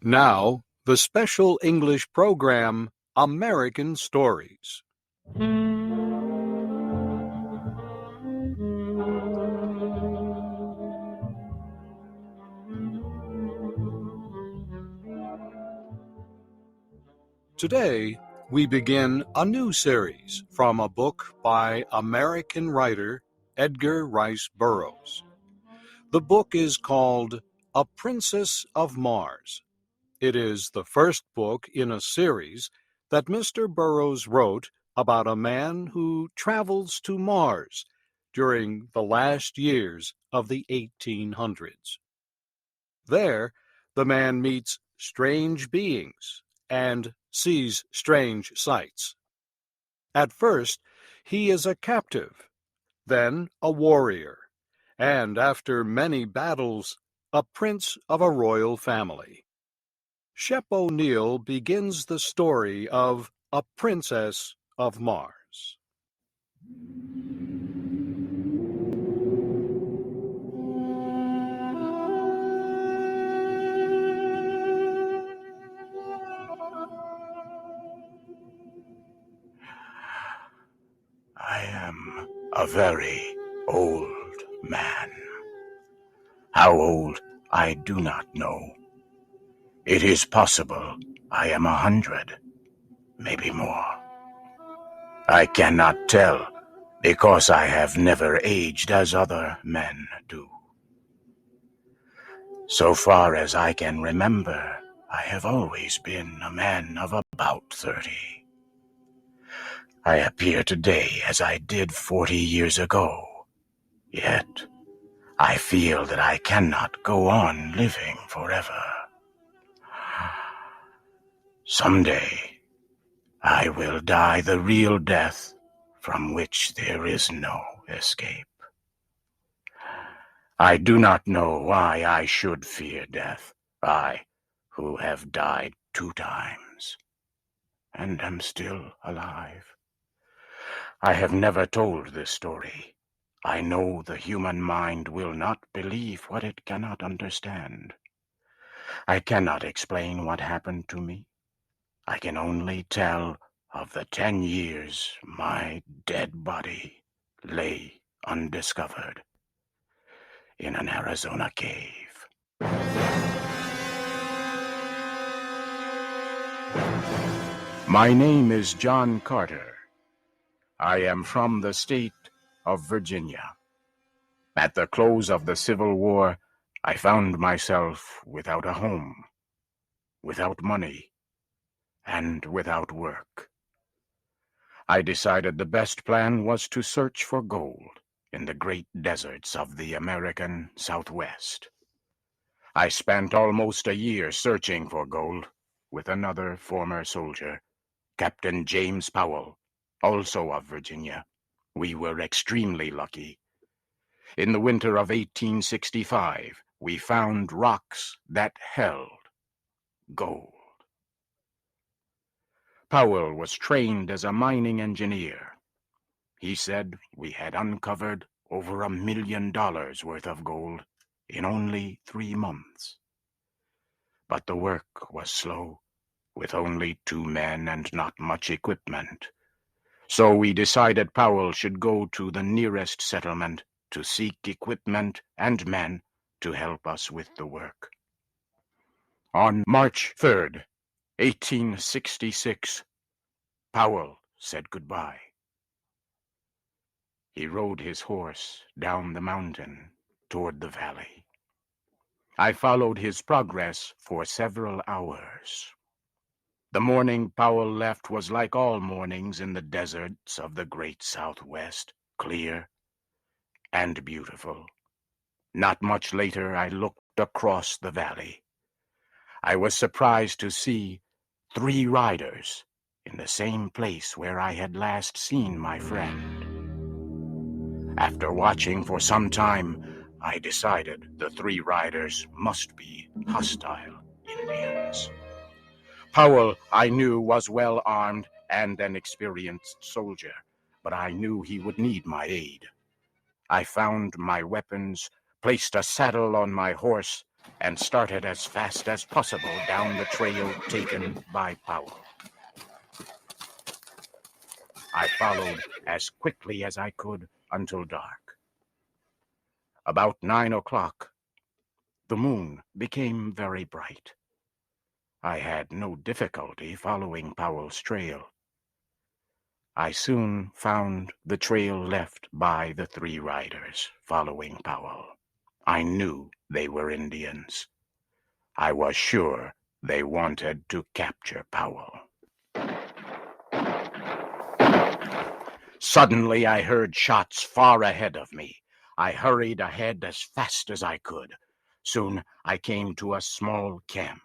Now, the special English program, American Stories. Today, we begin a new series from a book by American writer Edgar Rice Burroughs. The book is called A Princess of Mars. It is the first book in a series that Mr. Burroughs wrote about a man who travels to Mars during the last years of the 1800s. There, the man meets strange beings and sees strange sights. At first, he is a captive, then a warrior, and after many battles, a prince of a royal family. Shep O'Neill begins the story of A Princess of Mars. I am a very old man. How old, I do not know. It is possible I am 100, maybe more. I cannot tell because I have never aged as other men do. So far as I can remember, I have always been a man of about 30. I appear today as I did 40 years ago, yet I feel that I cannot go on living forever. Someday, I will die the real death from which there is no escape. I do not know why I should fear death, I who have died 2 times and am still alive. I have never told this story. I know the human mind will not believe what it cannot understand. I cannot explain what happened to me. I can only tell of the 10 years my dead body lay undiscovered in an Arizona cave. My name is John Carter. I am from the state of Virginia. At the close of the Civil War, I found myself without a home, without money, and without work. I decided the best plan was to search for gold in the great deserts of the American Southwest. I spent almost a year searching for gold with another former soldier, Captain James Powell, also of Virginia. We were extremely lucky. In the winter of 1865, we found rocks that held gold. Powell was trained as a mining engineer. He said we had uncovered over $1 million worth of gold in only 3 months. But the work was slow, with only 2 men and not much equipment. So we decided Powell should go to the nearest settlement to seek equipment and men to help us with the work. On March 3rd, 1866, Powell said goodbye. He rode his horse down the mountain toward the valley. I followed his progress for several hours. The morning Powell left was like all mornings in the deserts of the great Southwest, clear and beautiful. Not much later, I looked across the valley. I was surprised to see 3 riders in the same place where I had last seen my friend. After watching for some time, I decided the 3 riders must be hostile Indians. Powell, I knew, was well armed and an experienced soldier, but I knew he would need my aid. I found my weapons, placed a saddle on my horse, and started as fast as possible down the trail taken by Powell. I followed as quickly as I could until dark. About 9 o'clock, the moon became very bright. I had no difficulty following Powell's trail. I soon found the trail left by the 3 riders following Powell. I knew they were Indians. I was sure they wanted to capture Powell. Suddenly, I heard shots far ahead of me. I hurried ahead as fast as I could. Soon, I came to a small camp.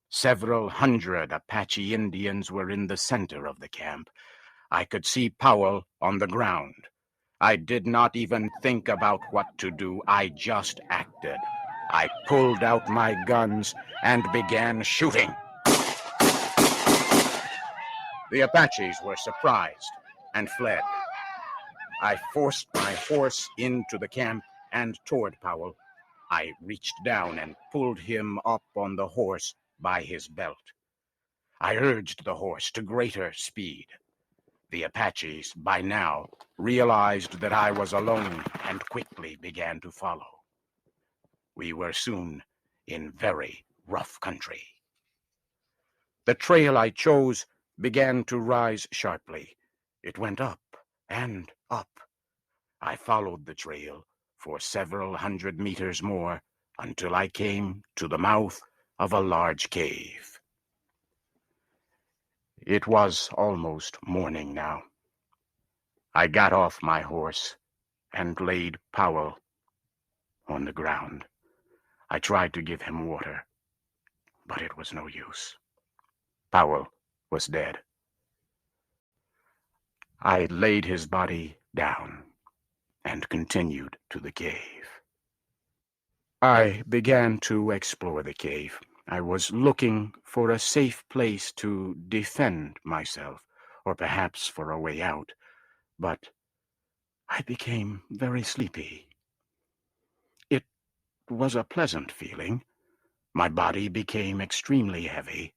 Several hundred Apache Indians were in the center of the camp. I could see Powell on the ground. I did not even think about what to do. I just acted. I pulled out my guns and began shooting. The Apaches were surprised and fled. I forced my horse into the camp and toward Powell. I reached down and pulled him up on the horse by his belt. I urged the horse to greater speed. The Apaches, by now, realized that I was alone and quickly began to follow. We were soon in very rough country. The trail I chose began to rise sharply. It went up and up. I followed the trail for several hundred meters more until I came to the mouth of a large cave. It was almost morning now. I got off my horse and laid Powell on the ground. I tried to give him water, but it was no use. Powell was dead. I laid his body down and continued to the cave. I began to explore the cave. I was looking for a safe place to defend myself, or perhaps for a way out, but I became very sleepy. It was a pleasant feeling. My body became extremely heavy.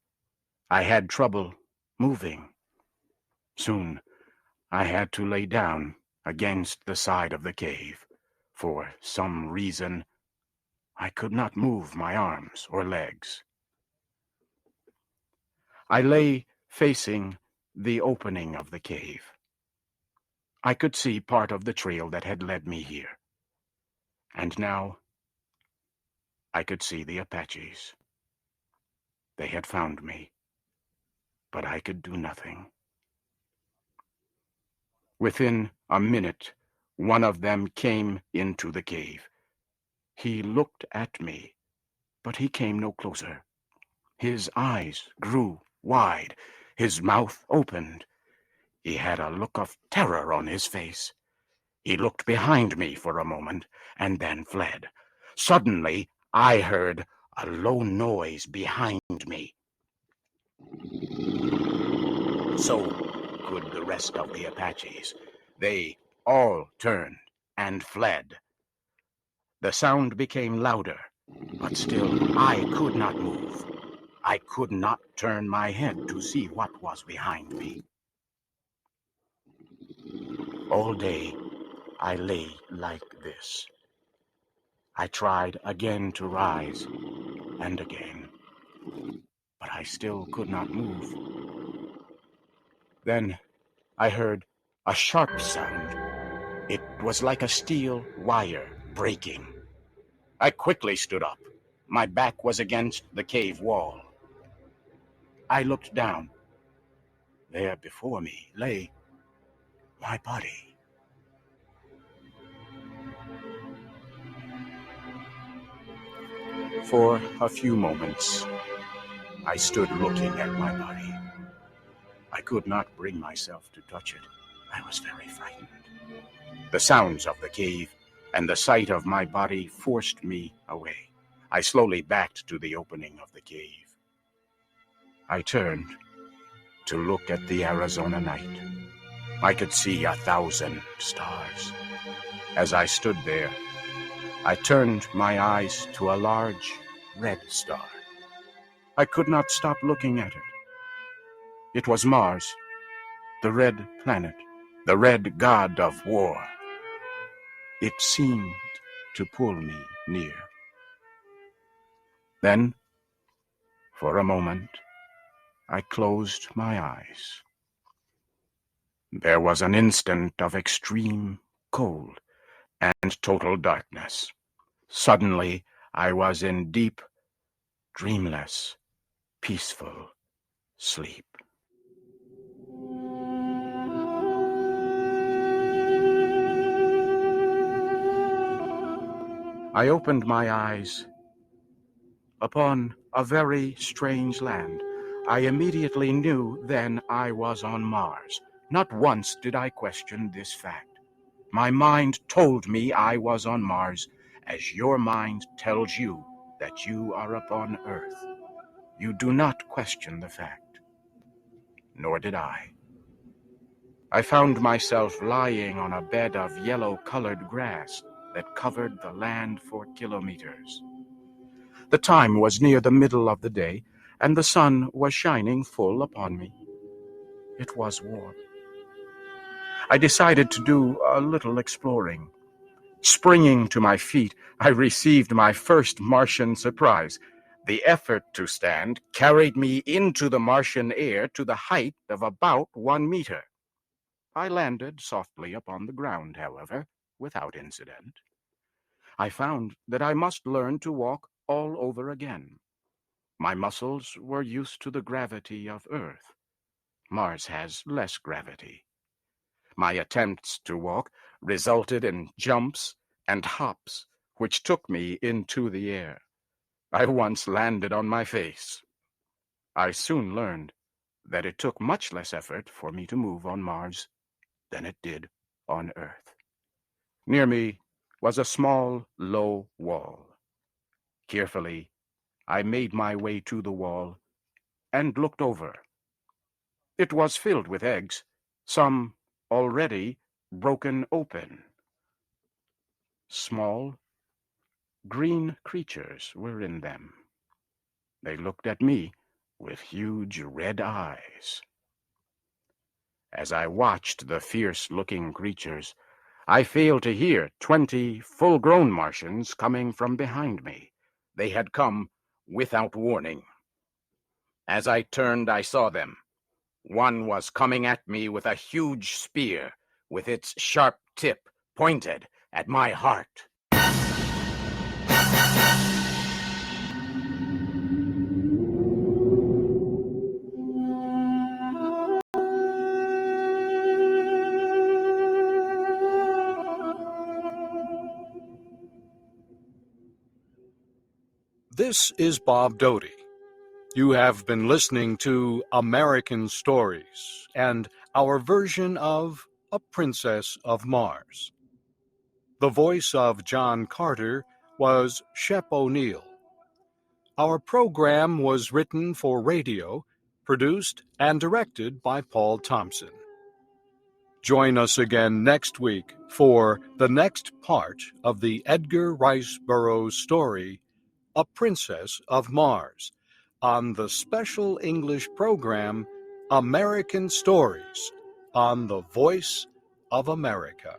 I had trouble moving. Soon, I had to lay down against the side of the cave. For some reason, I could not move my arms or legs. I lay facing the opening of the cave. I could see part of the trail that had led me here. And now, I could see the Apaches. They had found me, but I could do nothing. Within a minute, one of them came into the cave. He looked at me, but he came no closer. His eyes grew wide. His mouth opened. He had a look of terror on his face. He looked behind me for a moment and then fled. Suddenly, I heard a low noise behind me. So could the rest of the Apaches. They all turned and fled. The sound became louder, but still I could not move. I could not turn my head to see what was behind me. All day, I lay like this. I tried again to rise, and again, but I still could not move. Then I heard a sharp sound. It was like a steel wire breaking. I quickly stood up. My back was against the cave wall. I looked down. There before me lay my body. For a few moments, I stood looking at my body. I could not bring myself to touch it. I was very frightened. The sounds of the cave and the sight of my body forced me away. I slowly backed to the opening of the cave. I turned to look at the Arizona night. I could see 1,000 stars. As I stood there, I turned my eyes to a large red star. I could not stop looking at it. It was Mars, the red planet, the red god of war. It seemed to pull me near. Then, for a moment, I closed my eyes. There was an instant of extreme cold and total darkness. Suddenly, I was in deep, dreamless, peaceful sleep. I opened my eyes upon a very strange land. I immediately knew then I was on Mars. Not once did I question this fact. My mind told me I was on Mars, as your mind tells you that you are upon Earth. You do not question the fact. Nor did I. I found myself lying on a bed of yellow-colored grass that covered the land for kilometers. The time was near the middle of the day, and the sun was shining full upon me. It was warm. I decided to do a little exploring. Springing to my feet, I received my first Martian surprise. The effort to stand carried me into the Martian air to the height of about 1 meter. I landed softly upon the ground, however, without incident. I found that I must learn to walk all over again. My muscles were used to the gravity of Earth. Mars has less gravity. My attempts to walk resulted in jumps and hops, which took me into the air. I once landed on my face. I soon learned that it took much less effort for me to move on Mars than it did on Earth. Near me was a small, low wall. Carefully, I made my way to the wall and looked over. It was filled with eggs, some already broken open. Small, green creatures were in them. They looked at me with huge red eyes. As I watched the fierce-looking creatures, I failed to hear 20 full-grown Martians coming from behind me. They had come without warning. As I turned, I saw them. One was coming at me with a huge spear, with its sharp tip pointed at my heart. This is Bob Doty. You have been listening to American Stories and our version of A Princess of Mars. The voice of John Carter was Shep O'Neill. Our program was written for radio, produced and directed by Paul Thompson. Join us again next week for the next part of the Edgar Rice Burroughs story, A Princess of Mars, on the special English program American Stories on the Voice of America.